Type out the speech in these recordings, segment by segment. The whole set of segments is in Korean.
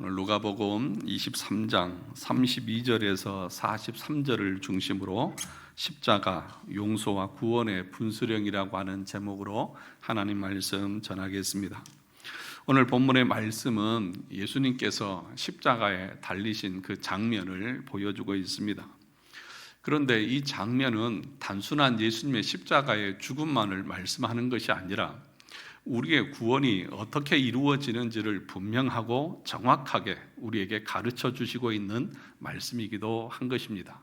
오늘 누가복음 23장 32절에서 43절을 중심으로 십자가, 용서와 구원의 분수령이라고 하는 제목으로 하나님 말씀 전하겠습니다. 오늘 본문의 말씀은 예수님께서 십자가에 달리신 그 장면을 보여주고 있습니다. 그런데 이 장면은 단순한 예수님의 십자가의 죽음만을 말씀하는 것이 아니라 우리의 구원이 어떻게 이루어지는지를 분명하고 정확하게 우리에게 가르쳐 주시고 있는 말씀이기도 한 것입니다.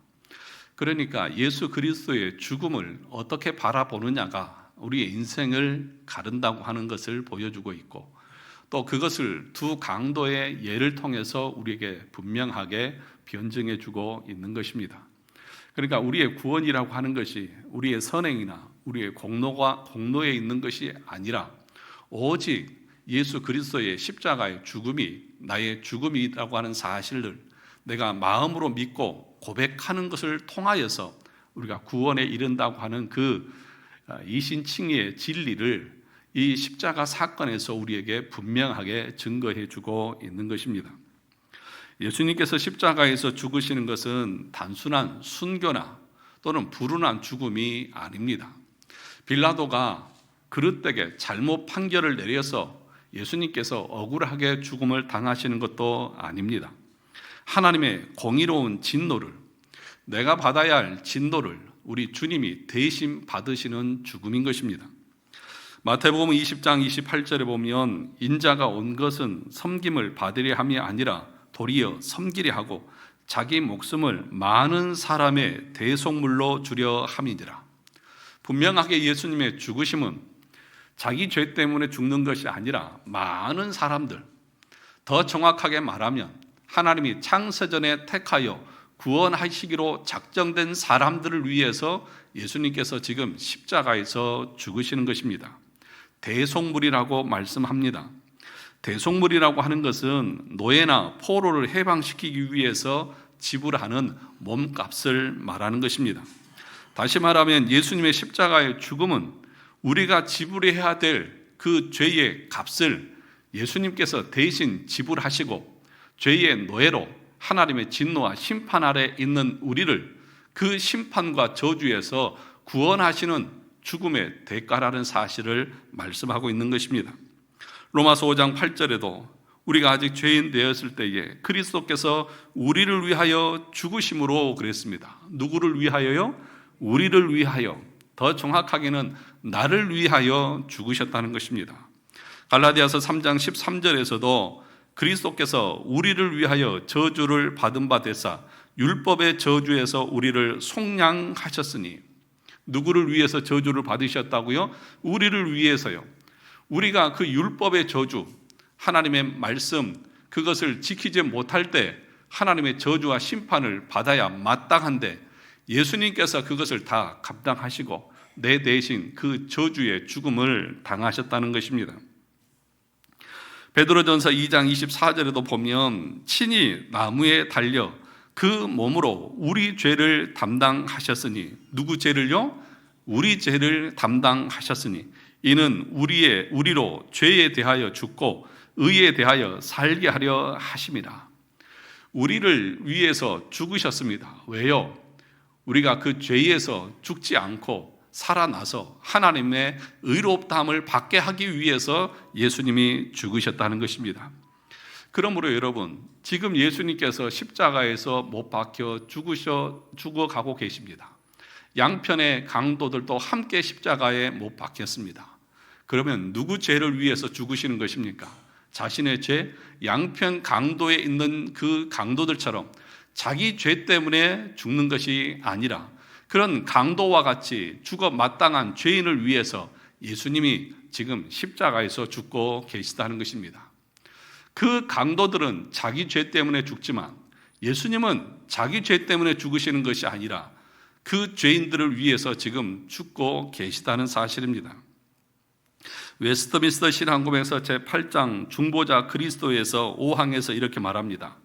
그러니까 예수 그리스도의 죽음을 어떻게 바라보느냐가 우리의 인생을 가른다고 하는 것을 보여주고 있고, 또 그것을 두 강도의 예를 통해서 우리에게 분명하게 변증해 주고 있는 것입니다. 그러니까 우리의 구원이라고 하는 것이 우리의 선행이나 우리의 공로에 있는 것이 아니라 오직 예수 그리스도의 십자가의 죽음이 나의 죽음이라고 하는 사실을 내가 마음으로 믿고 고백하는 것을 통하여서 우리가 구원에 이른다고 하는 그 이신칭의의 진리를 이 십자가 사건에서 우리에게 분명하게 증거해 주고 있는 것입니다. 예수님께서 십자가에서 죽으시는 것은 단순한 순교나 또는 불운한 죽음이 아닙니다. 빌라도가 그릇되게 잘못 판결을 내려서 예수님께서 억울하게 죽음을 당하시는 것도 아닙니다. 하나님의 공의로운 진노를, 내가 받아야 할 진노를 우리 주님이 대신 받으시는 죽음인 것입니다. 마태복음 20장 28절에 보면 인자가 온 것은 섬김을 받으려 함이 아니라 도리어 섬기려 하고 자기 목숨을 많은 사람의 대속물로 주려 함이니라. 분명하게 예수님의 죽으심은 자기 죄 때문에 죽는 것이 아니라 많은 사람들, 더 정확하게 말하면 하나님이 창세전에 택하여 구원하시기로 작정된 사람들을 위해서 예수님께서 지금 십자가에서 죽으시는 것입니다. 대속물이라고 말씀합니다. 대속물이라고 하는 것은 노예나 포로를 해방시키기 위해서 지불하는 몸값을 말하는 것입니다. 다시 말하면 예수님의 십자가의 죽음은 우리가 지불해야 될 그 죄의 값을 예수님께서 대신 지불하시고 죄의 노예로 하나님의 진노와 심판 아래 있는 우리를 그 심판과 저주에서 구원하시는 죽음의 대가라는 사실을 말씀하고 있는 것입니다. 로마서 5장 8절에도 우리가 아직 죄인 되었을 때에 그리스도께서 우리를 위하여 죽으심으로 그랬습니다. 누구를 위하여요? 우리를 위하여, 더 정확하게는 나를 위하여 죽으셨다는 것입니다. 갈라디아서 3장 13절에서도 그리스도께서 우리를 위하여 저주를 받은 바 되사 율법의 저주에서 우리를 속량하셨으니, 누구를 위해서 저주를 받으셨다고요? 우리를 위해서요. 우리가 그 율법의 저주, 하나님의 말씀, 그것을 지키지 못할 때 하나님의 저주와 심판을 받아야 마땅한데 예수님께서 그것을 다 감당하시고 내 대신 그 저주의 죽음을 당하셨다는 것입니다. 베드로전서 2장 24절에도 보면 친히 나무에 달려 그 몸으로 우리 죄를 담당하셨으니, 누구 죄를요? 우리 죄를 담당하셨으니 이는 우리로 죄에 대하여 죽고 의에 대하여 살게 하려 하심이라. 우리를 위해서 죽으셨습니다. 왜요? 우리가 그 죄에서 죽지 않고 살아나서 하나님의 의롭다함을 받게 하기 위해서 예수님이 죽으셨다는 것입니다. 그러므로 여러분, 지금 예수님께서 십자가에서 못 박혀 죽어가고 계십니다. 양편의 강도들도 함께 십자가에 못 박혔습니다. 그러면 누구 죄를 위해서 죽으시는 것입니까? 자신의 죄, 양편 강도에 있는 그 강도들처럼 자기 죄 때문에 죽는 것이 아니라 그런 강도와 같이 죽어 마땅한 죄인을 위해서 예수님이 지금 십자가에서 죽고 계시다는 것입니다. 그 강도들은 자기 죄 때문에 죽지만 예수님은 자기 죄 때문에 죽으시는 것이 아니라 그 죄인들을 위해서 지금 죽고 계시다는 사실입니다. 웨스트민스터 신앙고백서 제8장 중보자 그리스도에서 5항에서 이렇게 말합니다.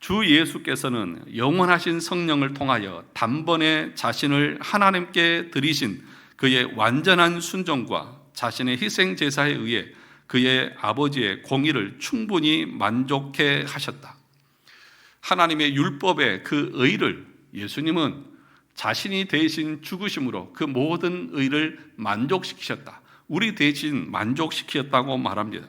주 예수께서는 영원하신 성령을 통하여 단번에 자신을 하나님께 드리신 그의 완전한 순종과 자신의 희생 제사에 의해 그의 아버지의 공의를 충분히 만족해 하셨다. 하나님의 율법의 그 의를 예수님은 자신이 대신 죽으심으로 그 모든 의를 만족시키셨다. 우리 대신 만족시켰다고 말합니다.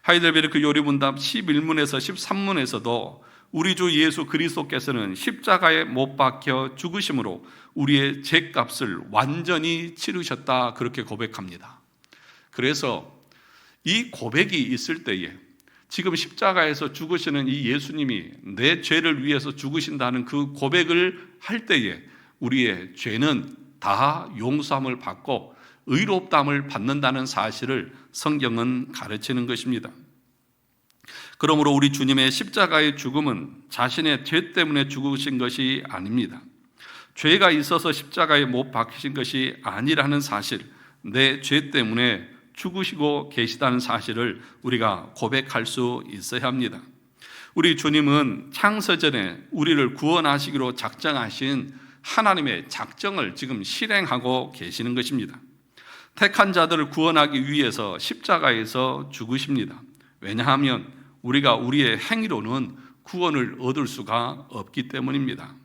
하이델베르크 요리문답 11문에서 13문에서도 우리 주 예수 그리스도께서는 십자가에 못 박혀 죽으심으로 우리의 죄값을 완전히 치르셨다, 그렇게 고백합니다. 그래서 이 고백이 있을 때에 지금 십자가에서 죽으시는 이 예수님이 내 죄를 위해서 죽으신다는 그 고백을 할 때에 우리의 죄는 다 용서함을 받고 의롭다함을 받는다는 사실을 성경은 가르치는 것입니다. 그러므로 우리 주님의 십자가의 죽음은 자신의 죄 때문에 죽으신 것이 아닙니다. 죄가 있어서 십자가에 못 박히신 것이 아니라는 사실, 내 죄 때문에 죽으시고 계시다는 사실을 우리가 고백할 수 있어야 합니다. 우리 주님은 창세전에 우리를 구원하시기로 작정하신 하나님의 작정을 지금 실행하고 계시는 것입니다. 택한 자들을 구원하기 위해서 십자가에서 죽으십니다. 왜냐하면 우리가 우리의 행위로는 구원을 얻을 수가 없기 때문입니다.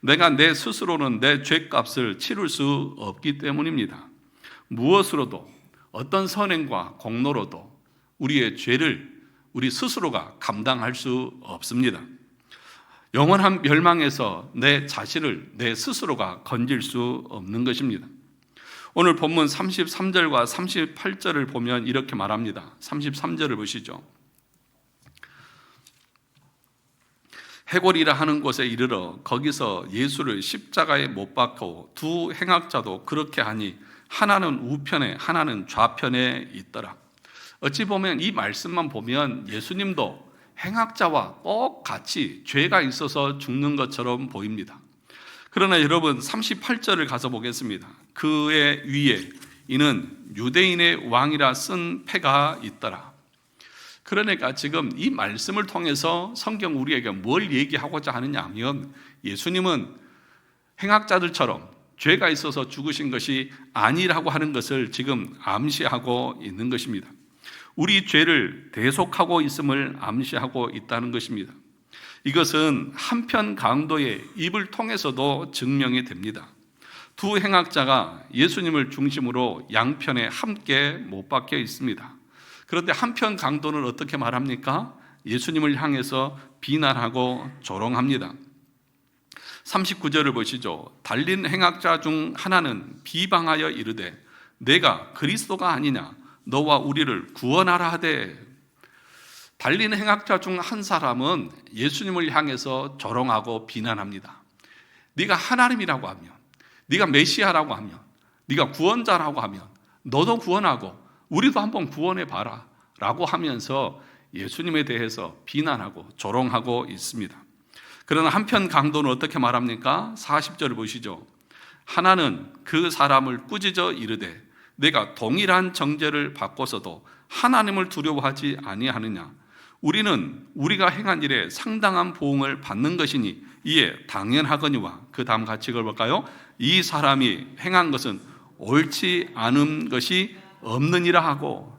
내가 내 스스로는 내 죄값을 치를 수 없기 때문입니다. 무엇으로도, 어떤 선행과 공로로도 우리의 죄를 우리 스스로가 감당할 수 없습니다. 영원한 멸망에서 내 자신을 내 스스로가 건질 수 없는 것입니다. 오늘 본문 33절과 38절을 보면 이렇게 말합니다. 33절을 보시죠. 해골이라 하는 곳에 이르러 거기서 예수를 십자가에 못 박고 두 행악자도 그렇게 하니 하나는 우편에 하나는 좌편에 있더라. 어찌 보면 이 말씀만 보면 예수님도 행악자와 똑같이 죄가 있어서 죽는 것처럼 보입니다. 그러나 여러분 38절을 가서 보겠습니다. 그의 위에 이는 유대인의 왕이라 쓴 패가 있더라. 그러니까 지금 이 말씀을 통해서 성경 우리에게 뭘 얘기하고자 하느냐 하면 예수님은 행악자들처럼 죄가 있어서 죽으신 것이 아니라고 하는 것을 지금 암시하고 있는 것입니다. 우리 죄를 대속하고 있음을 암시하고 있다는 것입니다. 이것은 한편 강도의 입을 통해서도 증명이 됩니다. 두 행악자가 예수님을 중심으로 양편에 함께 못 박혀 있습니다. 그런데 한편 강도는 어떻게 말합니까? 예수님을 향해서 비난하고 조롱합니다. 39절을 보시죠. 달린 행악자 중 하나는 비방하여 이르되 내가 그리스도가 아니냐 너와 우리를 구원하라 하되. 달린 행악자 중 한 사람은 예수님을 향해서 조롱하고 비난합니다. 네가 하나님이라고 하면, 네가 메시아라고 하면, 네가 구원자라고 하면 너도 구원하고 우리도 한번 구원해 봐라 라고 하면서 예수님에 대해서 비난하고 조롱하고 있습니다. 그러나 한편 강도는 어떻게 말합니까? 40절을 보시죠. 하나는 그 사람을 꾸짖어 이르되 내가 동일한 정죄를 받고서도 하나님을 두려워하지 아니하느냐. 우리는 우리가 행한 일에 상당한 보응을 받는 것이니 이에 당연하거니와. 그 다음 같이 읽어볼까요? 이 사람이 행한 것은 옳지 않은 것이 없느니라 하고.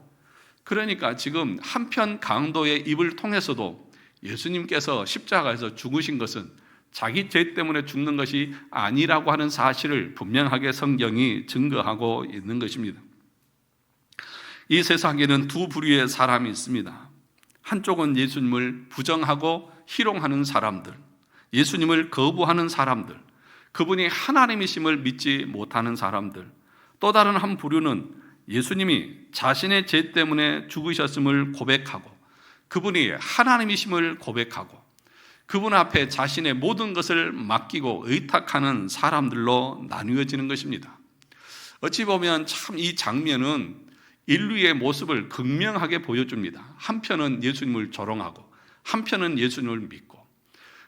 그러니까 지금 한편 강도의 입을 통해서도 예수님께서 십자가에서 죽으신 것은 자기 죄 때문에 죽는 것이 아니라고 하는 사실을 분명하게 성경이 증거하고 있는 것입니다. 이 세상에는 두 부류의 사람이 있습니다. 한쪽은 예수님을 부정하고 희롱하는 사람들, 예수님을 거부하는 사람들, 그분이 하나님이심을 믿지 못하는 사람들. 또 다른 한 부류는 예수님이 자신의 죄 때문에 죽으셨음을 고백하고 그분이 하나님이심을 고백하고 그분 앞에 자신의 모든 것을 맡기고 의탁하는 사람들로 나누어지는 것입니다. 어찌 보면 참 이 장면은 인류의 모습을 극명하게 보여줍니다. 한편은 예수님을 조롱하고 한편은 예수님을 믿고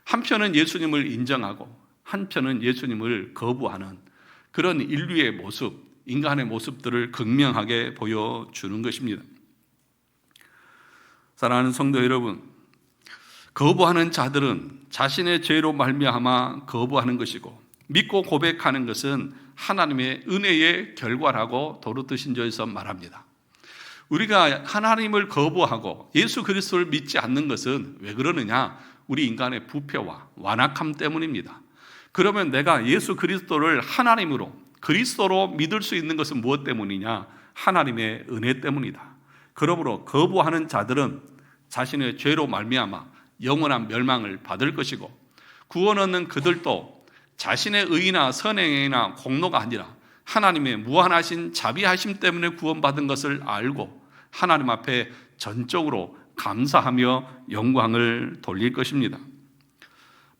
한편은 예수님을 인정하고 한편은 예수님을 거부하는 그런 인류의 모습, 인간의 모습들을 극명하게 보여주는 것입니다. 사랑하는 성도 여러분, 거부하는 자들은 자신의 죄로 말미암아 거부하는 것이고 믿고 고백하는 것은 하나님의 은혜의 결과라고 도르트신조에서 말합니다. 우리가 하나님을 거부하고 예수 그리스도를 믿지 않는 것은 왜 그러느냐? 우리 인간의 부패와 완악함 때문입니다. 그러면 내가 예수 그리스도를 하나님으로, 그리스도로 믿을 수 있는 것은 무엇 때문이냐? 하나님의 은혜 때문이다. 그러므로 거부하는 자들은 자신의 죄로 말미암아 영원한 멸망을 받을 것이고, 구원 얻는 그들도 자신의 의나 선행이나 공로가 아니라 하나님의 무한하신 자비하심 때문에 구원받은 것을 알고 하나님 앞에 전적으로 감사하며 영광을 돌릴 것입니다.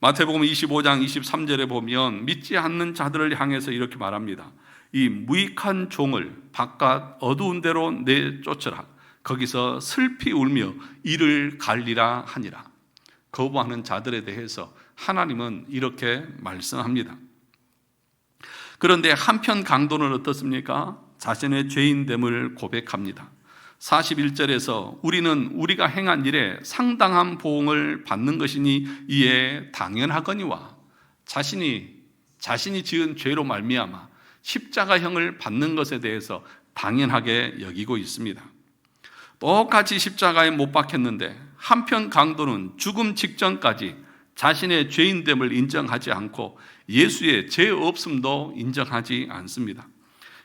마태복음 25장 23절에 보면 믿지 않는 자들을 향해서 이렇게 말합니다. 이 무익한 종을 바깥 어두운 데로 내쫓으라. 거기서 슬피 울며 이를 갈리라 하니라. 거부하는 자들에 대해서 하나님은 이렇게 말씀합니다. 그런데 한편 강도는 어떻습니까? 자신의 죄인됨을 고백합니다. 41절에서 우리는 우리가 행한 일에 상당한 보응을 받는 것이니 이에 당연하거니와, 자신이 지은 죄로 말미암아 십자가형을 받는 것에 대해서 당연하게 여기고 있습니다. 똑같이 십자가에 못 박혔는데 한편 강도는 죽음 직전까지 자신의 죄인됨을 인정하지 않고 예수의 죄 없음도 인정하지 않습니다.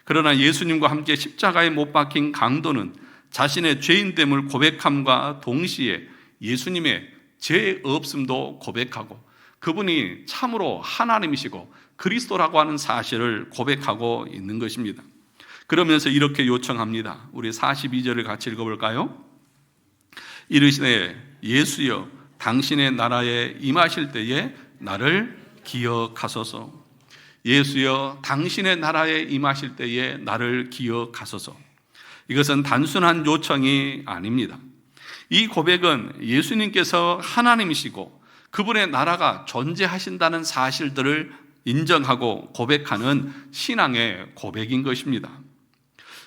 그러나 예수님과 함께 십자가에 못 박힌 강도는 자신의 죄인됨을 고백함과 동시에 예수님의 죄 없음도 고백하고 그분이 참으로 하나님이시고 그리스도라고 하는 사실을 고백하고 있는 것입니다. 그러면서 이렇게 요청합니다. 우리 42절을 같이 읽어볼까요? 이르시되 예수여 당신의 나라에 임하실 때에 나를 기억하소서. 예수여 당신의 나라에 임하실 때에 나를 기억하소서. 이것은 단순한 요청이 아닙니다. 이 고백은 예수님께서 하나님이시고 그분의 나라가 존재하신다는 사실들을 인정하고 고백하는 신앙의 고백인 것입니다.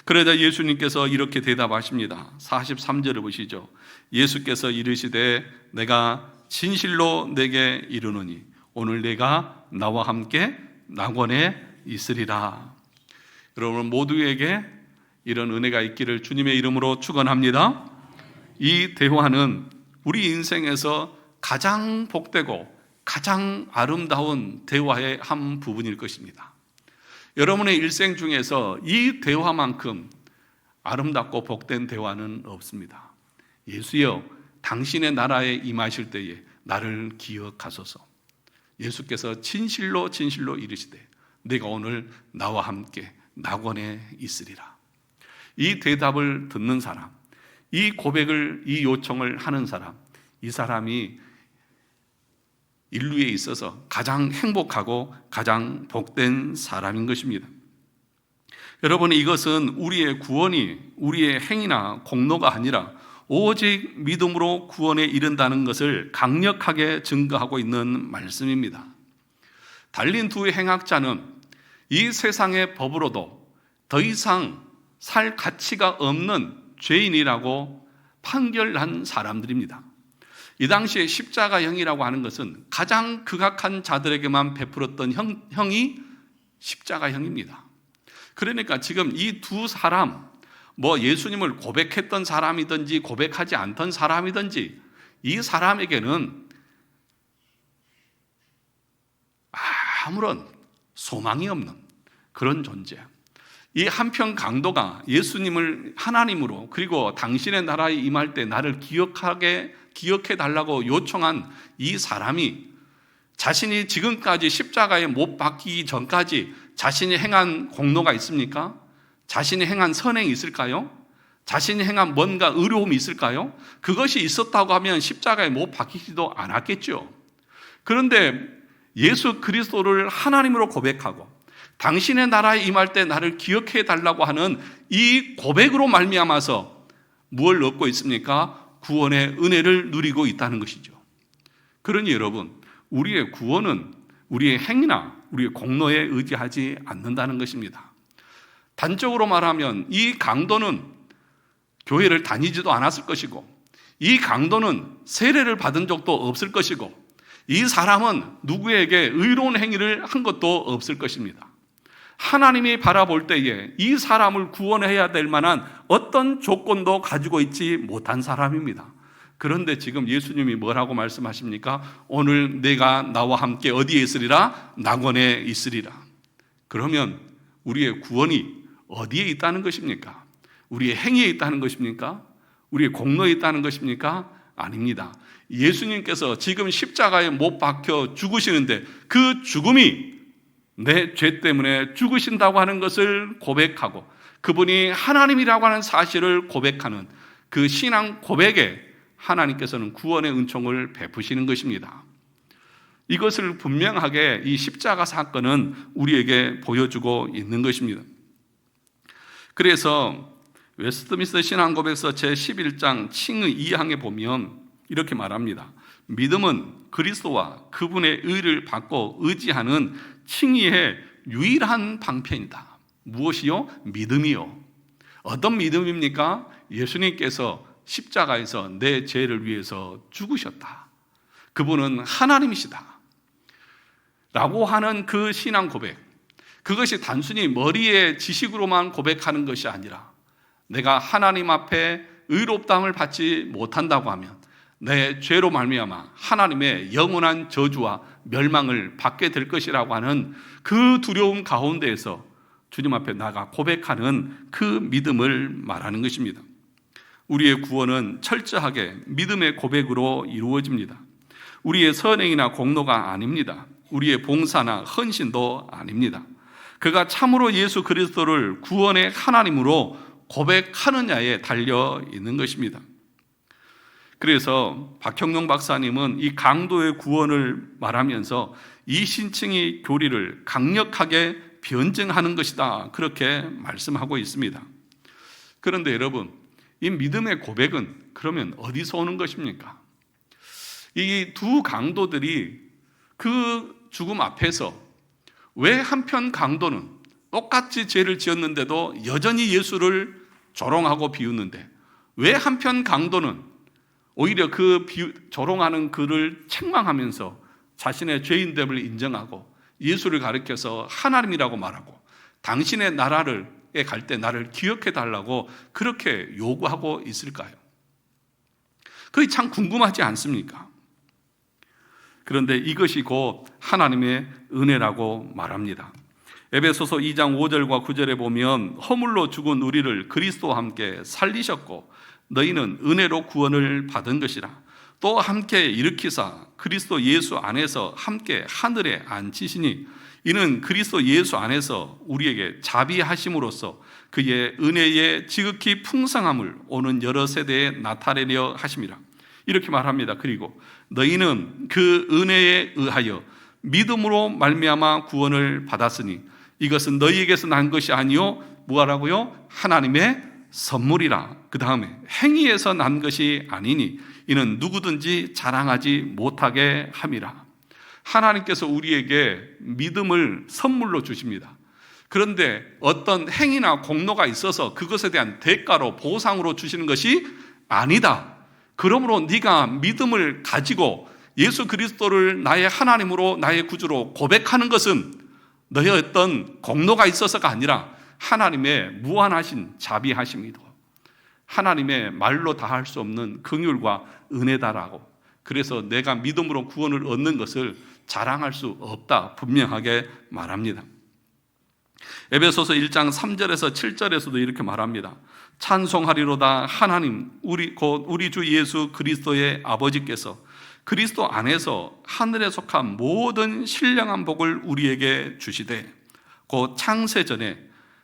그러자 예수님께서 이렇게 대답하십니다. 43절을 보시죠. 예수께서 이르시되 내가 진실로 내게 이르노니 오늘 내가 나와 함께 낙원에 있으리라. 여러분 모두에게 이런 은혜가 있기를 주님의 이름으로 축원합니다. 이 대화는 우리 인생에서 가장 복되고 가장 아름다운 대화의 한 부분일 것입니다. 여러분의 일생 중에서 이 대화만큼 아름답고 복된 대화는 없습니다. 예수여 당신의 나라에 임하실 때에 나를 기억하소서. 예수께서 진실로 이르시되 내가 오늘 나와 함께 낙원에 있으리라. 이 대답을 듣는 사람, 이 고백을, 이 요청을 하는 사람, 이 사람이 인류에 있어서 가장 행복하고 가장 복된 사람인 것입니다. 여러분, 이것은 우리의 구원이 우리의 행위나 공로가 아니라 오직 믿음으로 구원에 이른다는 것을 강력하게 증거하고 있는 말씀입니다. 달린 두 행악자는 이 세상의 법으로도 더 이상 살 가치가 없는 죄인이라고 판결한 사람들입니다. 이 당시에 십자가형이라고 하는 것은 가장 극악한 자들에게만 베풀었던 형이 십자가형입니다. 그러니까 지금 이 두 사람, 예수님을 고백했던 사람이든지 고백하지 않던 사람이든지 이 사람에게는 아무런 소망이 없는 그런 존재. 이 한편 강도가 예수님을 하나님으로 그리고 당신의 나라에 임할 때 나를 기억해 달라고 요청한 이 사람이 자신이 지금까지 십자가에 못 박히기 전까지 자신이 행한 공로가 있습니까? 자신이 행한 선행이 있을까요? 자신이 행한 뭔가 의로움이 있을까요? 그것이 있었다고 하면 십자가에 못 박히지도 않았겠죠. 그런데 예수 그리스도를 하나님으로 고백하고 당신의 나라에 임할 때 나를 기억해 달라고 하는 이 고백으로 말미암아서 무엇을 얻고 있습니까? 구원의 은혜를 누리고 있다는 것이죠. 그러니 여러분, 우리의 구원은 우리의 행위나 우리의 공로에 의지하지 않는다는 것입니다. 단적으로 말하면 이 강도는 교회를 다니지도 않았을 것이고 이 강도는 세례를 받은 적도 없을 것이고 이 사람은 누구에게 의로운 행위를 한 것도 없을 것입니다. 하나님이 바라볼 때에 이 사람을 구원해야 될 만한 어떤 조건도 가지고 있지 못한 사람입니다. 그런데 지금 예수님이 뭐라고 말씀하십니까? 오늘 내가 나와 함께 어디에 있으리라? 낙원에 있으리라. 그러면 우리의 구원이 어디에 있다는 것입니까? 우리의 행위에 있다는 것입니까? 우리의 공로에 있다는 것입니까? 아닙니다. 예수님께서 지금 십자가에 못 박혀 죽으시는데 그 죽음이 내 죄 때문에 죽으신다고 하는 것을 고백하고 그분이 하나님이라고 하는 사실을 고백하는 그 신앙 고백에 하나님께서는 구원의 은총을 베푸시는 것입니다. 이것을 분명하게 이 십자가 사건은 우리에게 보여주고 있는 것입니다. 그래서 웨스트민스터 신앙고백서 제11장 칭의 2항에 보면 이렇게 말합니다. 믿음은 그리스도와 그분의 의를 받고 의지하는 칭의의 유일한 방편이다. 무엇이요? 믿음이요. 어떤 믿음입니까? 예수님께서 십자가에서 내 죄를 위해서 죽으셨다. 그분은 하나님이시다. 라고 하는 그 신앙 고백. 그것이 단순히 머리의 지식으로만 고백하는 것이 아니라 내가 하나님 앞에 의롭다함을 받지 못한다고 하면 내 죄로 말미암아 하나님의 영원한 저주와 멸망을 받게 될 것이라고 하는 그 두려움 가운데에서 주님 앞에 나가 고백하는 그 믿음을 말하는 것입니다. 우리의 구원은 철저하게 믿음의 고백으로 이루어집니다. 우리의 선행이나 공로가 아닙니다. 우리의 봉사나 헌신도 아닙니다. 그가 참으로 예수 그리스도를 구원의 하나님으로 고백하느냐에 달려 있는 것입니다. 그래서 박형룡 박사님은 이 강도의 구원을 말하면서 이 신칭의 교리를 강력하게 변증하는 것이다, 그렇게 말씀하고 있습니다. 그런데 여러분, 이 믿음의 고백은 그러면 어디서 오는 것입니까? 이 두 강도들이 그 죽음 앞에서 왜 한편 강도는 똑같이 죄를 지었는데도 여전히 예수를 조롱하고 비웃는데 왜 한편 강도는 오히려 그 조롱하는 그를 책망하면서 자신의 죄인됨을 인정하고 예수를 가리켜서 하나님이라고 말하고 당신의 나라에 갈 때 나를 기억해 달라고 그렇게 요구하고 있을까요? 그게 참 궁금하지 않습니까? 그런데 이것이 곧 하나님의 은혜라고 말합니다. 에베소서 2장 5절과 9절에 보면 허물로 죽은 우리를 그리스도와 함께 살리셨고 너희는 은혜로 구원을 받은 것이라. 또 함께 일으키사 그리스도 예수 안에서 함께 하늘에 앉히시니 이는 그리스도 예수 안에서 우리에게 자비하심으로써 그의 은혜의 지극히 풍성함을 오는 여러 세대에 나타내려 하심이라. 이렇게 말합니다. 그리고 너희는 그 은혜에 의하여 믿음으로 말미암아 구원을 받았으니 이것은 너희에게서 난 것이 아니요 뭐라고요? 하나님의 선물이라. 그 다음에 행위에서 난 것이 아니니 이는 누구든지 자랑하지 못하게 함이라. 하나님께서 우리에게 믿음을 선물로 주십니다. 그런데 어떤 행위나 공로가 있어서 그것에 대한 대가로 보상으로 주시는 것이 아니다. 그러므로 네가 믿음을 가지고 예수 그리스도를 나의 하나님으로 나의 구주로 고백하는 것은 너의 어떤 공로가 있어서가 아니라 하나님의 무한하신 자비하심이고 하나님의 말로 다 할 수 없는 긍휼과 은혜다라고, 그래서 내가 믿음으로 구원을 얻는 것을 자랑할 수 없다 분명하게 말합니다. 에베소서 1장 3절에서 7절에서도 이렇게 말합니다. 찬송하리로다 하나님 우리 주 예수 그리스도의 아버지께서 그리스도 안에서 하늘에 속한 모든 신령한 복을 우리에게 주시되 곧 창세 전에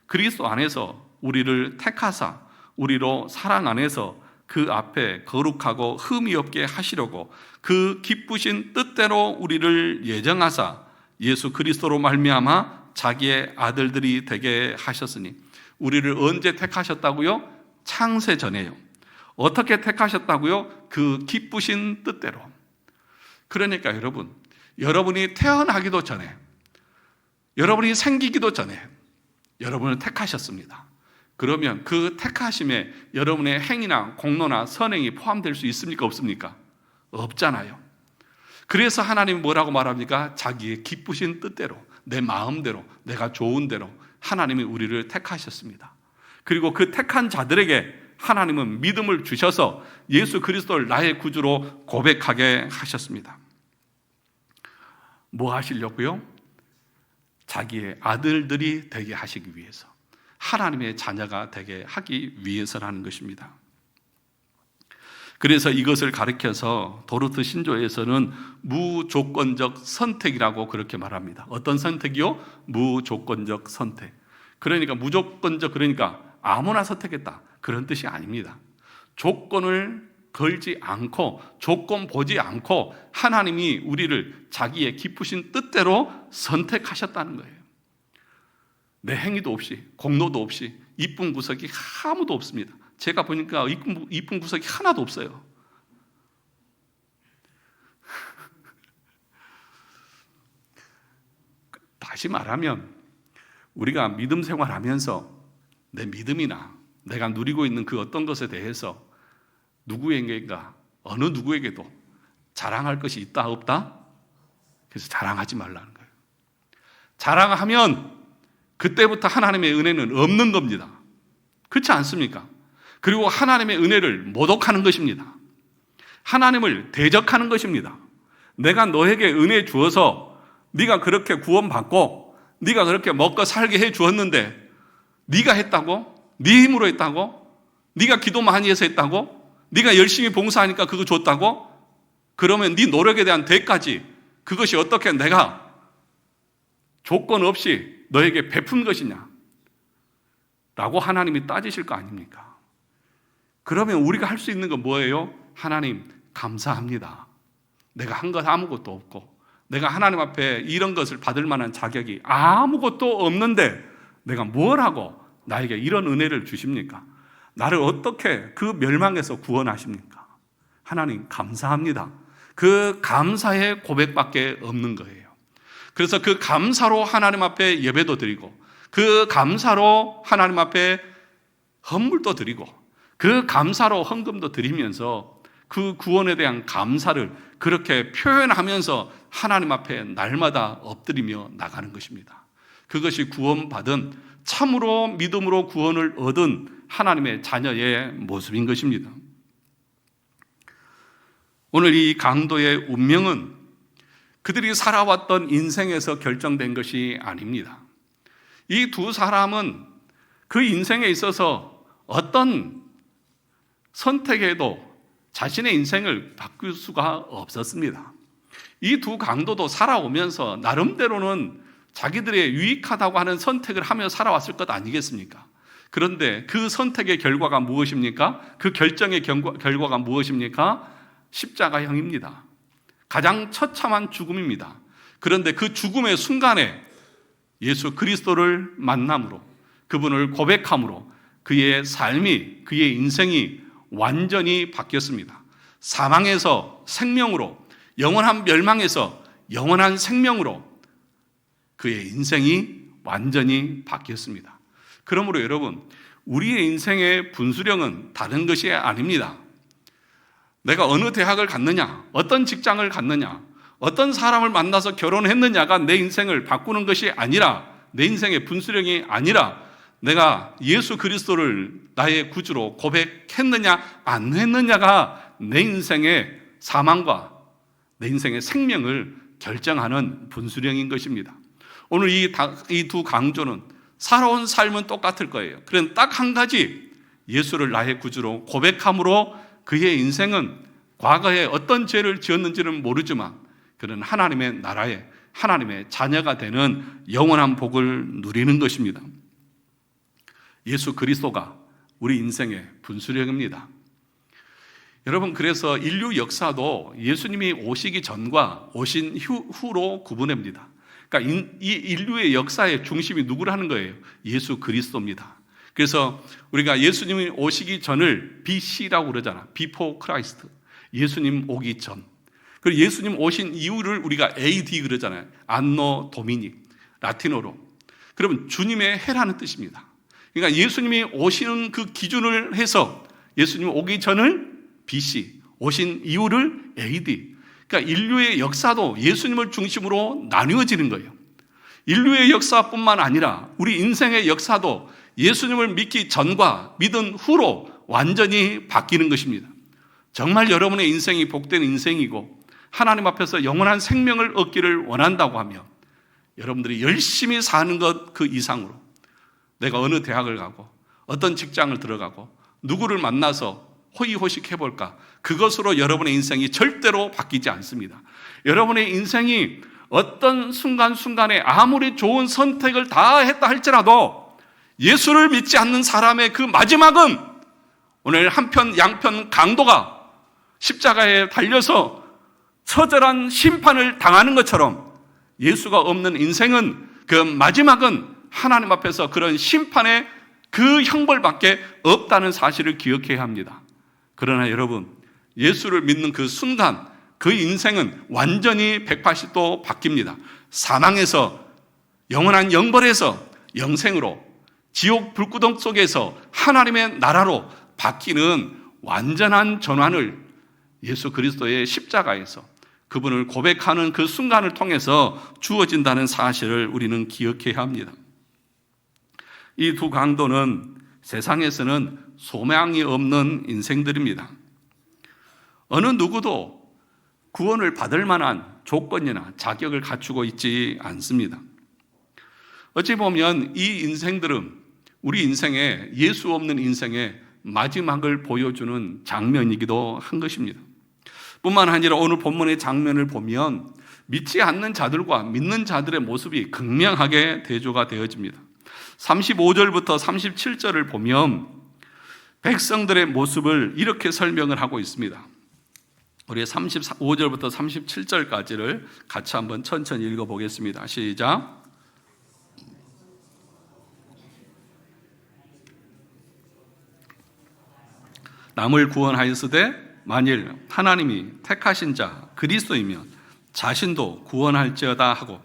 그리스도 안에서 우리를 택하사 우리로 사랑 안에서 그 앞에 거룩하고 흠이 없게 하시려고 그 기쁘신 뜻대로 우리를 예정하사 예수 그리스도로 말미암아 자기의 아들들이 되게 하셨으니. 우리를 언제 택하셨다고요? 창세 전에요. 어떻게 택하셨다고요? 그 기쁘신 뜻대로. 그러니까 여러분, 여러분이 태어나기도 전에, 여러분이 생기기도 전에 여러분을 택하셨습니다. 그러면 그 택하심에 여러분의 행위나 공로나 선행이 포함될 수 있습니까? 없습니까? 없잖아요. 그래서 하나님이 뭐라고 말합니까? 자기의 기쁘신 뜻대로, 내 마음대로, 내가 좋은 대로 하나님이 우리를 택하셨습니다. 그리고 그 택한 자들에게 하나님은 믿음을 주셔서 예수 그리스도를 나의 구주로 고백하게 하셨습니다. 뭐 하시려고요? 자기의 아들들이 되게 하시기 위해서, 하나님의 자녀가 되게 하기 위해서라는 것입니다. 그래서 이것을 가리켜서 도르트 신조에서는 무조건적 선택이라고 그렇게 말합니다. 어떤 선택이요? 무조건적 선택. 그러니까 무조건적, 그러니까 아무나 선택했다, 그런 뜻이 아닙니다. 조건을 걸지 않고, 조건 보지 않고 하나님이 우리를 자기의 기쁘신 뜻대로 선택하셨다는 거예요. 내 행위도 없이, 공로도 없이, 이쁜 구석이 아무도 없습니다. 제가 보니까 이쁜 구석이 하나도 없어요. 다시 말하면 우리가 믿음 생활하면서 내 믿음이나 내가 누리고 있는 그 어떤 것에 대해서 누구에게인가, 어느 누구에게도 자랑할 것이 있다 없다? 그래서 자랑하지 말라는 거예요. 자랑하면 그때부터 하나님의 은혜는 없는 겁니다. 그렇지 않습니까? 그리고 하나님의 은혜를 모독하는 것입니다. 하나님을 대적하는 것입니다. 내가 너에게 은혜 주어서 네가 그렇게 구원받고 네가 그렇게 먹고 살게 해 주었는데 네가 했다고? 네 힘으로 했다고? 네가 기도 많이 해서 했다고? 네가 열심히 봉사하니까 그거 줬다고? 그러면 네 노력에 대한 대가지, 그것이 어떻게 내가 조건 없이 너에게 베푼 것이냐? 라고 하나님이 따지실 거 아닙니까? 그러면 우리가 할 수 있는 건 뭐예요? 하나님 감사합니다. 내가 한 것 아무것도 없고, 내가 하나님 앞에 이런 것을 받을 만한 자격이 아무것도 없는데 내가 뭘 하고 나에게 이런 은혜를 주십니까? 나를 어떻게 그 멸망에서 구원하십니까? 하나님 감사합니다. 그 감사의 고백밖에 없는 거예요. 그래서 그 감사로 하나님 앞에 예배도 드리고, 그 감사로 하나님 앞에 헌물도 드리고, 그 감사로 헌금도 드리면서 그 구원에 대한 감사를 그렇게 표현하면서 하나님 앞에 날마다 엎드리며 나가는 것입니다. 그것이 구원받은, 참으로 믿음으로 구원을 얻은 하나님의 자녀의 모습인 것입니다. 오늘 이 강도의 운명은 그들이 살아왔던 인생에서 결정된 것이 아닙니다. 이 두 사람은 그 인생에 있어서 어떤 선택에도 자신의 인생을 바꿀 수가 없었습니다. 이 두 강도도 살아오면서 나름대로는 자기들의 유익하다고 하는 선택을 하며 살아왔을 것 아니겠습니까? 그런데 그 선택의 결과가 무엇입니까? 그 결정의 결과가 무엇입니까? 십자가형입니다. 가장 처참한 죽음입니다. 그런데 그 죽음의 순간에 예수 그리스도를 만남으로, 그분을 고백함으로 그의 삶이, 그의 인생이 완전히 바뀌었습니다. 사망에서 생명으로, 영원한 멸망에서 영원한 생명으로 그의 인생이 완전히 바뀌었습니다. 그러므로 여러분, 우리의 인생의 분수령은 다른 것이 아닙니다. 내가 어느 대학을 갔느냐, 어떤 직장을 갔느냐, 어떤 사람을 만나서 결혼했느냐가 내 인생을 바꾸는 것이 아니라, 내 인생의 분수령이 아니라, 내가 예수 그리스도를 나의 구주로 고백했느냐 안 했느냐가 내 인생의 사망과 내 인생의 생명을 결정하는 분수령인 것입니다. 오늘 이 두 강조는 살아온 삶은 똑같을 거예요. 그런데 딱 한 가지, 예수를 나의 구주로 고백함으로 그의 인생은 과거에 어떤 죄를 지었는지는 모르지만 그는 하나님의 나라에, 하나님의 자녀가 되는 영원한 복을 누리는 것입니다. 예수 그리스도가 우리 인생의 분수령입니다. 여러분, 그래서 인류 역사도 예수님이 오시기 전과 오신 후로 구분합니다. 그러니까 이 인류의 역사의 중심이 누구라는 거예요? 예수 그리스도입니다. 그래서 우리가 예수님이 오시기 전을 BC라고 그러잖아. Before Christ. 예수님 오기 전. 그리고 예수님 오신 이후를 우리가 AD 그러잖아요. 안노 도미니. 라틴어로. 그러면 주님의 해라는 뜻입니다. 그러니까 예수님이 오시는 그 기준을 해서 예수님 오기 전을 BC, 오신 이후를 AD. 그러니까 인류의 역사도 예수님을 중심으로 나뉘어지는 거예요. 인류의 역사뿐만 아니라 우리 인생의 역사도 예수님을 믿기 전과 믿은 후로 완전히 바뀌는 것입니다. 정말 여러분의 인생이 복된 인생이고 하나님 앞에서 영원한 생명을 얻기를 원한다고 하면 여러분들이 열심히 사는 것 그 이상으로 내가 어느 대학을 가고 어떤 직장을 들어가고 누구를 만나서 호의호식 해볼까, 그것으로 여러분의 인생이 절대로 바뀌지 않습니다. 여러분의 인생이 어떤 순간순간에 아무리 좋은 선택을 다 했다 할지라도 예수를 믿지 않는 사람의 그 마지막은 오늘 한편 양편 강도가 십자가에 달려서 처절한 심판을 당하는 것처럼 예수가 없는 인생은 그 마지막은 하나님 앞에서 그런 심판의 그 형벌밖에 없다는 사실을 기억해야 합니다. 그러나 여러분, 예수를 믿는 그 순간 그 인생은 완전히 180도 바뀝니다. 사망에서 영원한 영벌에서 영생으로, 지옥 불구덩 속에서 하나님의 나라로 바뀌는 완전한 전환을 예수 그리스도의 십자가에서 그분을 고백하는 그 순간을 통해서 주어진다는 사실을 우리는 기억해야 합니다. 이 두 강도는 세상에서는 소망이 없는 인생들입니다. 어느 누구도 구원을 받을 만한 조건이나 자격을 갖추고 있지 않습니다. 어찌 보면 이 인생들은 우리 인생에, 예수 없는 인생의 마지막을 보여주는 장면이기도 한 것입니다. 뿐만 아니라 오늘 본문의 장면을 보면 믿지 않는 자들과 믿는 자들의 모습이 극명하게 대조가 되어집니다. 35절부터 37절을 보면 백성들의 모습을 이렇게 설명을 하고 있습니다. 우리 35절부터 37절까지를 같이 한번 천천히 읽어보겠습니다. 시작. 남을 구원하였으되 만일 하나님이 택하신 자 그리스도이면 자신도 구원할지어다 하고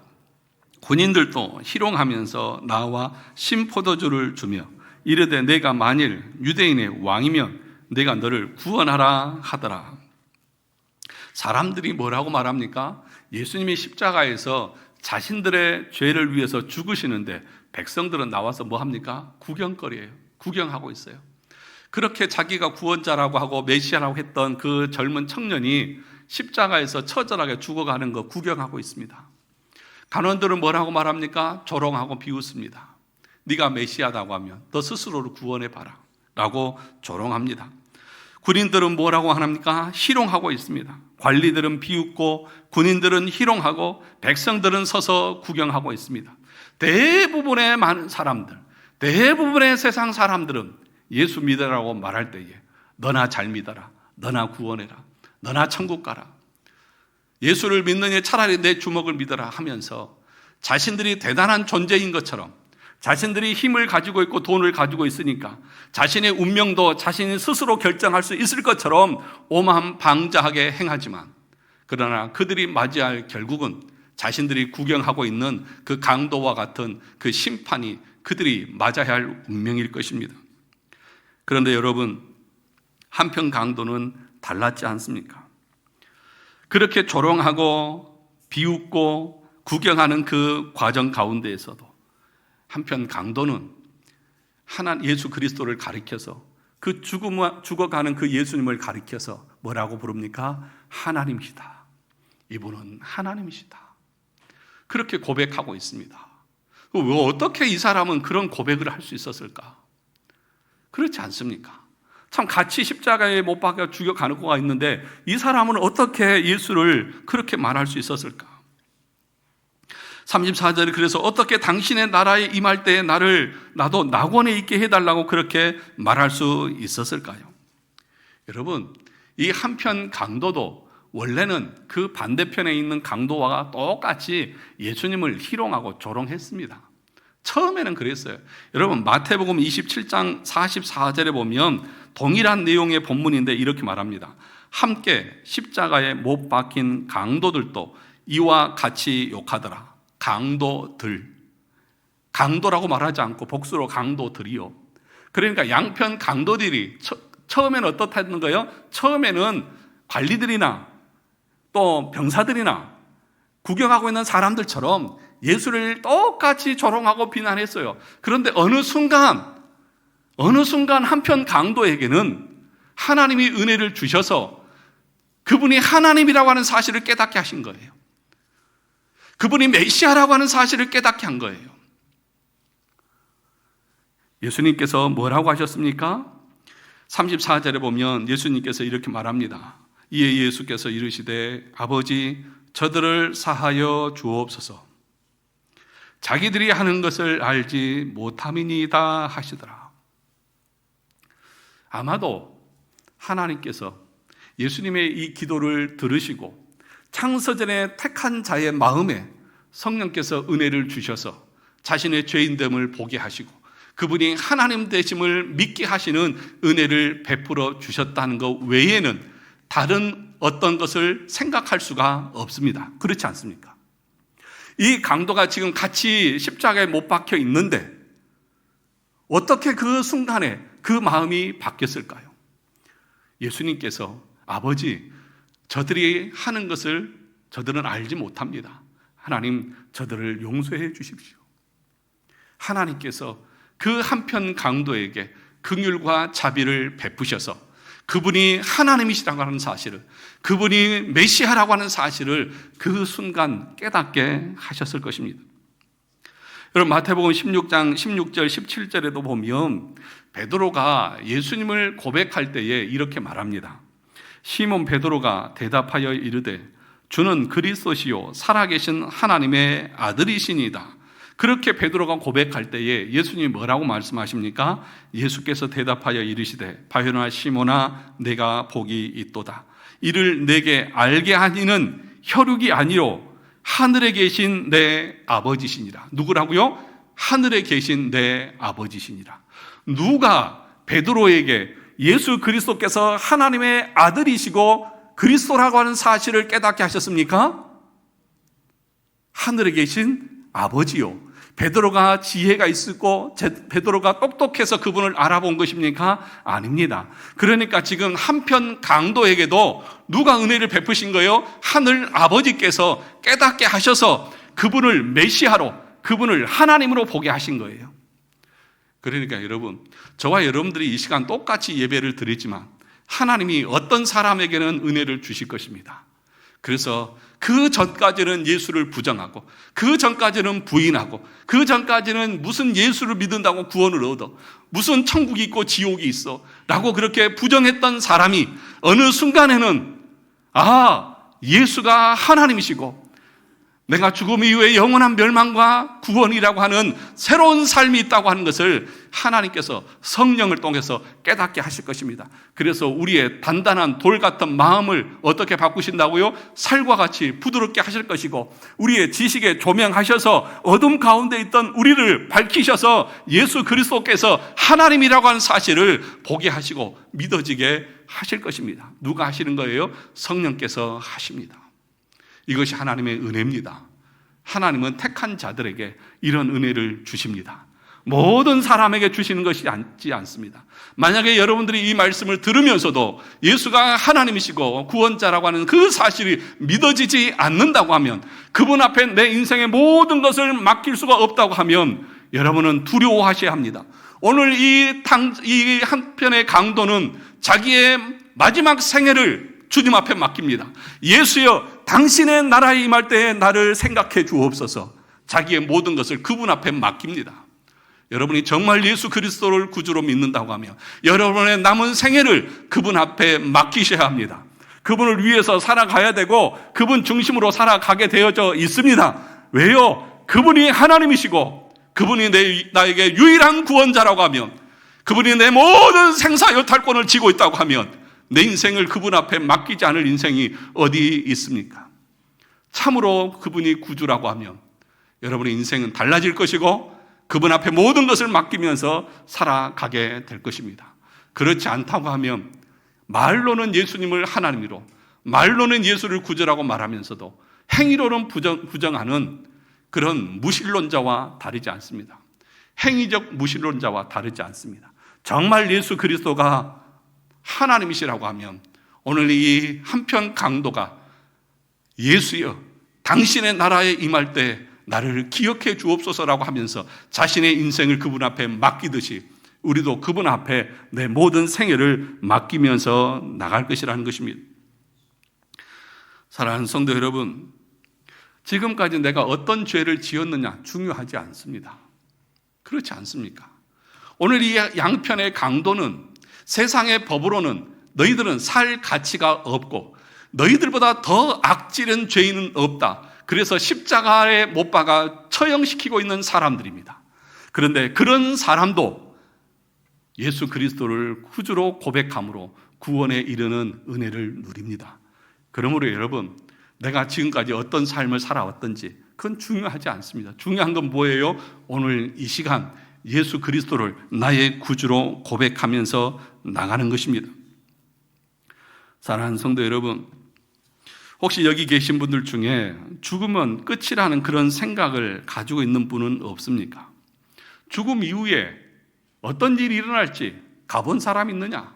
군인들도 희롱하면서 나와 신포도주를 주며 이르되 내가 만일 유대인의 왕이면 내가 너를 구원하라 하더라. 사람들이 뭐라고 말합니까? 예수님이 십자가에서 자신들의 죄를 위해서 죽으시는데 백성들은 나와서 뭐 합니까? 구경거리예요. 구경하고 있어요. 그렇게 자기가 구원자라고 하고 메시아라고 했던 그 젊은 청년이 십자가에서 처절하게 죽어가는 거 구경하고 있습니다. 간원들은 뭐라고 말합니까? 조롱하고 비웃습니다. 네가 메시아다고 하면 너 스스로를 구원해봐라 라고 조롱합니다. 군인들은 뭐라고 합니까? 희롱하고 있습니다. 관리들은 비웃고 군인들은 희롱하고 백성들은 서서 구경하고 있습니다. 대부분의 많은 사람들, 대부분의 세상 사람들은 예수 믿으라고 말할 때에 너나 잘 믿어라, 너나 구원해라, 너나 천국 가라, 예수를 믿느니 차라리 내 주먹을 믿어라 하면서 자신들이 대단한 존재인 것처럼, 자신들이 힘을 가지고 있고 돈을 가지고 있으니까 자신의 운명도 자신이 스스로 결정할 수 있을 것처럼 오만방자하게 행하지만, 그러나 그들이 맞이할 결국은 자신들이 구경하고 있는 그 강도와 같은 그 심판이 그들이 맞아야 할 운명일 것입니다. 그런데 여러분, 한편 강도는 달랐지 않습니까? 그렇게 조롱하고 비웃고 구경하는 그 과정 가운데에서도 한편 강도는 예수 그리스도를 가리켜서 그 죽어가는 그 예수님을 가리켜서 뭐라고 부릅니까? 하나님이시다. 이분은 하나님이시다. 그렇게 고백하고 있습니다. 어떻게 이 사람은 그런 고백을 할 수 있었을까? 그렇지 않습니까? 참 같이 십자가에 못 박혀 죽여가는 거가 있는데 이 사람은 어떻게 예수를 그렇게 말할 수 있었을까? 34절에 그래서 어떻게 당신의 나라에 임할 때에 나도 낙원에 있게 해달라고 그렇게 말할 수 있었을까요? 여러분, 이 한편 강도도 원래는 그 반대편에 있는 강도와 똑같이 예수님을 희롱하고 조롱했습니다. 처음에는 그랬어요. 여러분, 마태복음 27장 44절에 보면 동일한 내용의 본문인데 이렇게 말합니다. 함께 십자가에 못 박힌 강도들도 이와 같이 욕하더라. 강도들. 강도라고 말하지 않고 복수로 강도들이요. 그러니까 양편 강도들이 처음에는 어떻다는 거예요? 처음에는 관리들이나 또 병사들이나 구경하고 있는 사람들처럼 예수를 똑같이 조롱하고 비난했어요. 그런데 어느 순간 한편 강도에게는 하나님이 은혜를 주셔서 그분이 하나님이라고 하는 사실을 깨닫게 하신 거예요. 그분이 메시아라고 하는 사실을 깨닫게 한 거예요. 예수님께서 뭐라고 하셨습니까? 34절에 보면 예수님께서 이렇게 말합니다. 이에 예수께서 이르시되 아버지 저들을 사하여 주옵소서. 자기들이 하는 것을 알지 못함이니이다 하시더라. 아마도 하나님께서 예수님의 이 기도를 들으시고 창세전에 택한 자의 마음에 성령께서 은혜를 주셔서 자신의 죄인됨을 보게 하시고 그분이 하나님 되심을 믿게 하시는 은혜를 베풀어 주셨다는 것 외에는 다른 어떤 것을 생각할 수가 없습니다. 그렇지 않습니까? 이 강도가 지금 같이 십자가에 못 박혀 있는데 어떻게 그 순간에 그 마음이 바뀌었을까요? 예수님께서 아버지 저들이 하는 것을 저들은 알지 못합니다. 하나님 저들을 용서해 주십시오. 하나님께서 그 한편 강도에게 긍휼과 자비를 베푸셔서 그분이 하나님이시라고 하는 사실을, 그분이 메시아라고 하는 사실을 그 순간 깨닫게 하셨을 것입니다. 여러분 마태복음 16장 16절 17절에도 보면 베드로가 예수님을 고백할 때에 이렇게 말합니다. 시몬 베드로가 대답하여 이르되 주는 그리스도시요 살아계신 하나님의 아들이시니이다. 그렇게 베드로가 고백할 때에 예수님이 뭐라고 말씀하십니까? 예수께서 대답하여 이르시되 바요나 시몬아 내가 복이 있도다. 이를 내게 알게 하니는 혈육이 아니요 하늘에 계신 내 아버지시니라. 누구라고요? 하늘에 계신 내 아버지시니라. 누가 베드로에게 예수 그리스도께서 하나님의 아들이시고 그리스도라고 하는 사실을 깨닫게 하셨습니까? 하늘에 계신 아버지요. 베드로가 지혜가 있었고 베드로가 똑똑해서 그분을 알아본 것입니까? 아닙니다. 그러니까 지금 한편 강도에게도 누가 은혜를 베푸신 거예요? 하늘 아버지께서 깨닫게 하셔서 그분을 메시아로, 그분을 하나님으로 보게 하신 거예요. 그러니까 여러분, 저와 여러분들이 이 시간 똑같이 예배를 드리지만 하나님이 어떤 사람에게는 은혜를 주실 것입니다. 그래서 그 전까지는 예수를 부정하고 그 전까지는 부인하고 그 전까지는 무슨 예수를 믿는다고 구원을 얻어, 무슨 천국이 있고 지옥이 있어 라고 그렇게 부정했던 사람이 어느 순간에는 예수가 하나님이시고 내가 죽음 이후에 영원한 멸망과 구원이라고 하는 새로운 삶이 있다고 하는 것을 하나님께서 성령을 통해서 깨닫게 하실 것입니다. 그래서 우리의 단단한 돌 같은 마음을 어떻게 바꾸신다고요? 살과 같이 부드럽게 하실 것이고 우리의 지식에 조명하셔서 어둠 가운데 있던 우리를 밝히셔서 예수 그리스도께서 하나님이라고 하는 사실을 보게 하시고 믿어지게 하실 것입니다. 누가 하시는 거예요? 성령께서 하십니다. 이것이 하나님의 은혜입니다. 하나님은 택한 자들에게 이런 은혜를 주십니다. 모든 사람에게 주시는 것이 않습니다. 만약에 여러분들이 이 말씀을 들으면서도 예수가 하나님이시고 구원자라고 하는 그 사실이 믿어지지 않는다고 하면, 그분 앞에 내 인생의 모든 것을 맡길 수가 없다고 하면 여러분은 두려워하셔야 합니다. 오늘 이 한편의 강도는 자기의 마지막 생애를 주님 앞에 맡깁니다. 예수여, 당신의 나라에 임할 때에 나를 생각해 주옵소서. 자기의 모든 것을 그분 앞에 맡깁니다. 여러분이 정말 예수 그리스도를 구주로 믿는다고 하면 여러분의 남은 생애를 그분 앞에 맡기셔야 합니다. 그분을 위해서 살아가야 되고 그분 중심으로 살아가게 되어져 있습니다. 왜요? 그분이 하나님이시고 그분이 나에게 유일한 구원자라고 하면, 그분이 내 모든 생사여탈권을 쥐고 있다고 하면 내 인생을 그분 앞에 맡기지 않을 인생이 어디 있습니까? 참으로 그분이 구주라고 하면 여러분의 인생은 달라질 것이고 그분 앞에 모든 것을 맡기면서 살아가게 될 것입니다. 그렇지 않다고 하면 말로는 예수님을 하나님으로, 말로는 예수를 구주라고 말하면서도 행위로는 부정하는 그런 무신론자와 다르지 않습니다. 행위적 무신론자와 다르지 않습니다. 정말 예수 그리스도가 하나님이시라고 하면 오늘 이 한편 강도가 예수여, 당신의 나라에 임할 때 나를 기억해 주옵소서라고 하면서 자신의 인생을 그분 앞에 맡기듯이 우리도 그분 앞에 내 모든 생애를 맡기면서 나갈 것이라는 것입니다. 사랑하는 성도 여러분, 지금까지 내가 어떤 죄를 지었느냐 중요하지 않습니다. 그렇지 않습니까? 오늘 이 양편의 강도는 세상의 법으로는 너희들은 살 가치가 없고 너희들보다 더 악질은 죄인은 없다. 그래서 십자가에 못 박아 처형시키고 있는 사람들입니다. 그런데 그런 사람도 예수 그리스도를 구주로 고백함으로 구원에 이르는 은혜를 누립니다. 그러므로 여러분, 내가 지금까지 어떤 삶을 살아왔던지 그건 중요하지 않습니다. 중요한 건 뭐예요? 오늘 이 시간 예수 그리스도를 나의 구주로 고백하면서 나가는 것입니다. 사랑하는 성도 여러분, 혹시 여기 계신 분들 중에 죽음은 끝이라는 그런 생각을 가지고 있는 분은 없습니까? 죽음 이후에 어떤 일이 일어날지 가본 사람이 있느냐?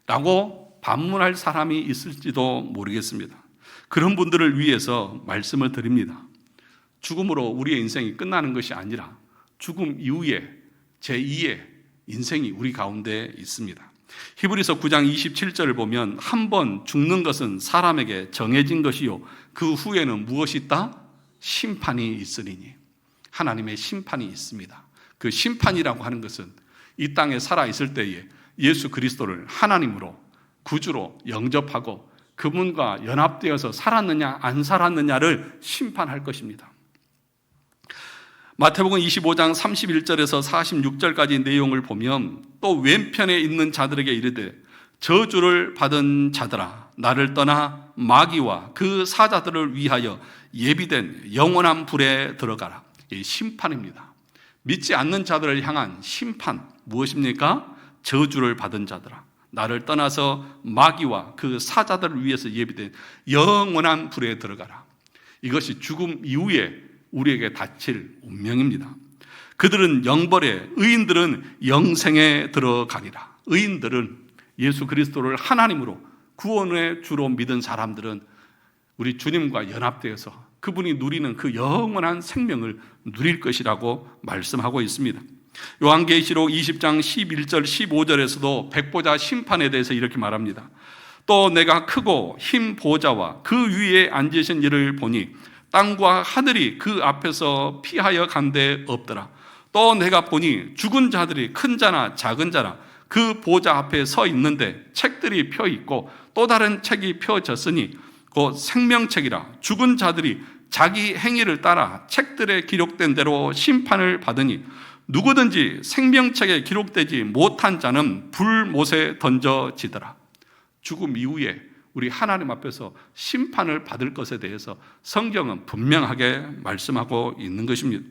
라고 반문할 사람이 있을지도 모르겠습니다. 그런 분들을 위해서 말씀을 드립니다. 죽음으로 우리의 인생이 끝나는 것이 아니라 죽음 이후에 제2의 인생이 우리 가운데 있습니다. 히브리서 9장 27절을 보면 한 번 죽는 것은 사람에게 정해진 것이요 그 후에는 무엇이 있다? 심판이 있으리니. 하나님의 심판이 있습니다. 그 심판이라고 하는 것은 이 땅에 살아있을 때에 예수 그리스도를 하나님으로 구주로 영접하고 그분과 연합되어서 살았느냐 안 살았느냐를 심판할 것입니다. 마태복음 25장 31절에서 46절까지 내용을 보면 또 왼편에 있는 자들에게 이르되 저주를 받은 자들아 나를 떠나 마귀와 그 사자들을 위하여 예비된 영원한 불에 들어가라. 이 심판입니다. 믿지 않는 자들을 향한 심판 무엇입니까? 저주를 받은 자들아 나를 떠나서 마귀와 그 사자들을 위해서 예비된 영원한 불에 들어가라. 이것이 죽음 이후에 우리에게 닥칠 운명입니다. 그들은 영벌에, 의인들은 영생에 들어가리라. 의인들은 예수 그리스도를 하나님으로 구원의 주로 믿은 사람들은 우리 주님과 연합되어서 그분이 누리는 그 영원한 생명을 누릴 것이라고 말씀하고 있습니다. 요한계시록 20장 11절 15절에서도 백보자 심판에 대해서 이렇게 말합니다. 또 내가 크고 흰 보좌와 그 위에 앉으신 이를 보니 땅과 하늘이 그 앞에서 피하여 간데 없더라. 또 내가 보니 죽은 자들이 큰 자나 작은 자나 그 보좌 앞에 서 있는데 책들이 펴 있고 또 다른 책이 펴졌으니 곧 생명책이라. 죽은 자들이 자기 행위를 따라 책들에 기록된 대로 심판을 받으니 누구든지 생명책에 기록되지 못한 자는 불못에 던져지더라. 죽음 이후에 우리 하나님 앞에서 심판을 받을 것에 대해서 성경은 분명하게 말씀하고 있는 것입니다.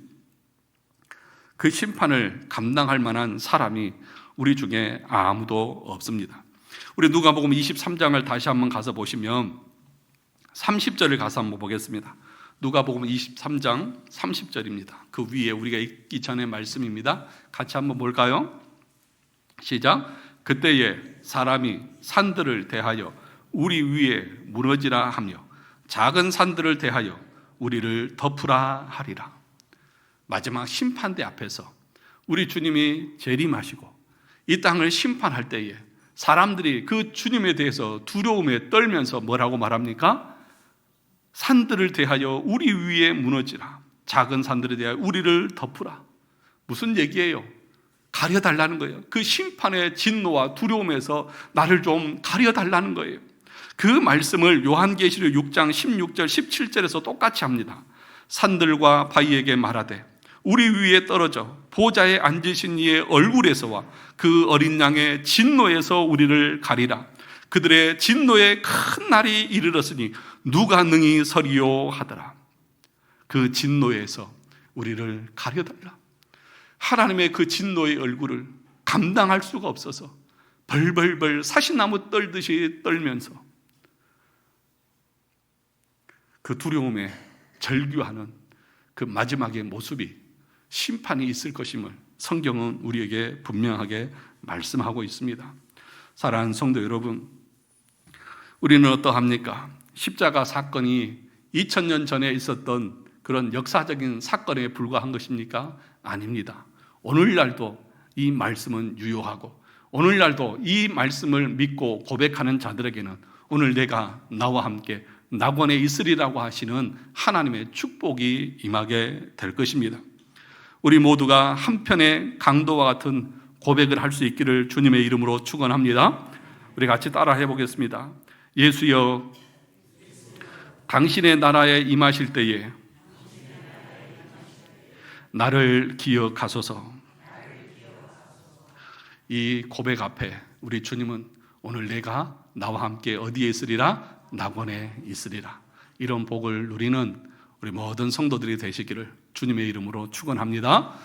그 심판을 감당할 만한 사람이 우리 중에 아무도 없습니다. 우리 누가복음 23장을 다시 한번 가서 보시면 30절을 가서 한번 보겠습니다. 누가복음 23장 30절입니다. 그 위에 우리가 읽기 전의 말씀입니다. 같이 한번 볼까요? 시작. 그때에 사람이 산들을 대하여 우리 위에 무너지라 하며 작은 산들을 대하여 우리를 덮으라 하리라. 마지막 심판대 앞에서 우리 주님이 재림하시고 이 땅을 심판할 때에 사람들이 그 주님에 대해서 두려움에 떨면서 뭐라고 말합니까? 산들을 대하여 우리 위에 무너지라. 작은 산들에 대하여 우리를 덮으라. 무슨 얘기예요? 가려달라는 거예요. 그 심판의 진노와 두려움에서 나를 좀 가려달라는 거예요. 그 말씀을 요한계시록 6장 16절 17절에서 똑같이 합니다. 산들과 바위에게 말하되 우리 위에 떨어져 보좌에 앉으신 이의 얼굴에서와 그 어린 양의 진노에서 우리를 가리라. 그들의 진노의 큰 날이 이르렀으니 누가 능히 서리요 하더라. 그 진노에서 우리를 가려달라. 하나님의 그 진노의 얼굴을 감당할 수가 없어서 벌벌벌 사시나무 떨듯이 떨면서 그 두려움에 절규하는 그 마지막의 모습이 심판이 있을 것임을 성경은 우리에게 분명하게 말씀하고 있습니다. 사랑하는 성도 여러분, 우리는 어떠합니까? 십자가 사건이 2000년 전에 있었던 그런 역사적인 사건에 불과한 것입니까? 아닙니다. 오늘날도 이 말씀은 유효하고 오늘날도 이 말씀을 믿고 고백하는 자들에게는 오늘 내가 나와 함께 낙원에 있으리라고 하시는 하나님의 축복이 임하게 될 것입니다. 우리 모두가 한편의 강도와 같은 고백을 할 수 있기를 주님의 이름으로 축원합니다. 우리 같이 따라 해보겠습니다. 예수여, 당신의 나라에 임하실 때에 나를 기억하소서. 이 고백 앞에 우리 주님은 오늘 내가 나와 함께 어디에 있으리라? 낙원에 있으리라. 이런 복을 누리는 우리 모든 성도들이 되시기를 주님의 이름으로 축원합니다.